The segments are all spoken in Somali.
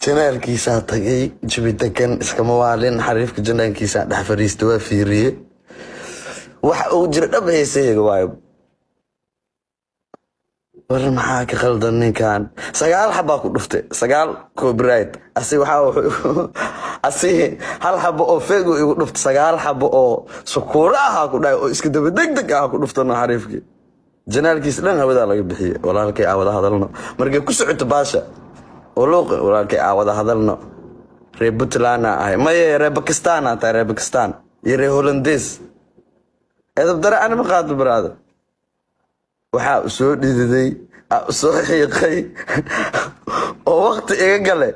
janaalkiisaa tagay jabi degan iskama waalin xariifka janaalkiisaa dhex fadhiista waa fiiriye waxa uu jira dhab heesayaga waayo war maxaa ka khaldan ninkan sagaal xabaa ku dhuftay sagaal copyright asi hal xabo oo feego igu dhuftay sagaal xabo oo sukuura ah ku dhaay oo iska daba degdeg ah ku dhuftana xariifkii janaalkiisa dhan hawada laga bixiyay walaalkay aawada hadalno markay ku socoto baasha ولوق ولكن عوض هذا لنا ريبوت لنا ما ريباكستان تا ريباكستان يري هولنديز هذا بدر انا ما قاد برادر وحا سو ديدي سو خيقي وقت ايغا غلي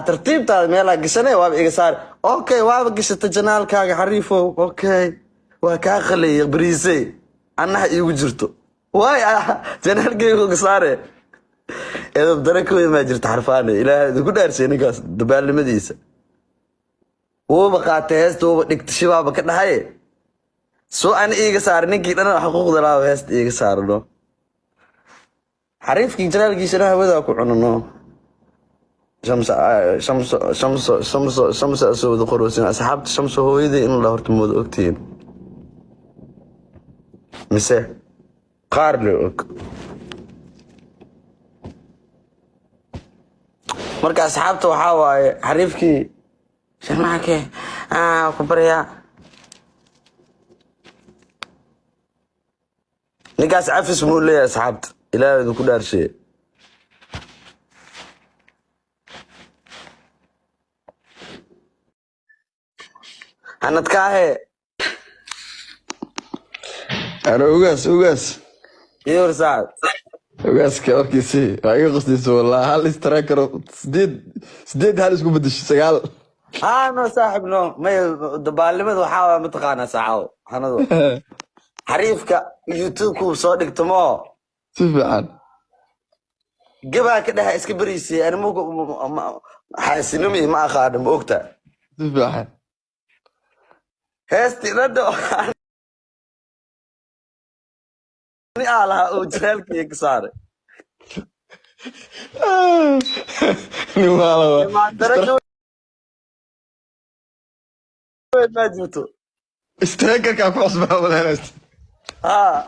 ترتيب تاع ميلا غشنه واب ايغا صار اوكي واب غشت جنالكاغا حريفو اوكي وا كا خلي بريسي انا ايغو جرتو واي جنالكاغا صار إذا بدرك ما جرت حرفانه إلى كل أرسل نقاس دبال المديسة هو بقى تهست هو نكتشفها بكرة هاي سو أنا إيه صار نجي أنا حقوق دراو هست إيه صار له عارف كي جرال كي شنو هذا أكو عنه شمس أسود قروسين أصحاب شمس هو يدي إنه له تمود أكتين مسه قارلو marka asxaabta waxa waaye xariifkii shamaake ku bariya ninkaas afis muu leeyahay asxaabta ilaahay ku dhaarshay anadkaahe أنا أوجس iyo saad أوجس كأركيسي هاي قصدي والله هل استراكر سديد هل اسمه بدش سجال no saaxibno may dabaalimada waxa mataqaana saaco hanado xariifka youtube ku soo dhigtamo سبعان gabaa ka dhahay iska bariisay animo xaasinimi ma aqaan ma ogta سبعان heesti rado ni ala oo jeelkii ka saaray نمالة ma darajo ما جبته استراكر كأكو أصبح ولا ناس ها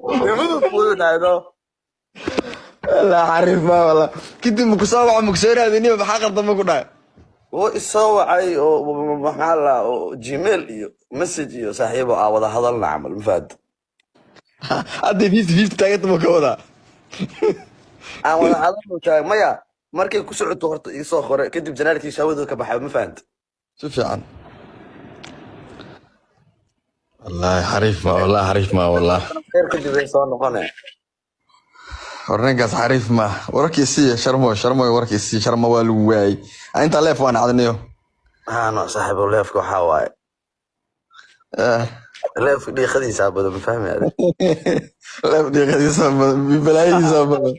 يمدو تقولون هذا لا عارف ما والله كنت مكساوع مكسورة هذه بحق ضم كنا هو يسوي محل جيميل مسج صاحبه عوض هذا العمل مفاد هذه فيس تاعت مكورة عوض هذا مايا markay ku socoto horta ii soo qoray kadib janaalkii shawadu ka baxay ma fahanti سبعان والله حريف ما والله حريف ما والله خير kadib ay soo noqonay ورنقص حريف ما وركي سي شرمو وركي سي شرمو والواي انت ليف وانا عدنيو no saaxibo leefka waxa waaye leefka dhiiqadiisa badan ma fahmi ليف دي غادي يصاب ببلاي يصاب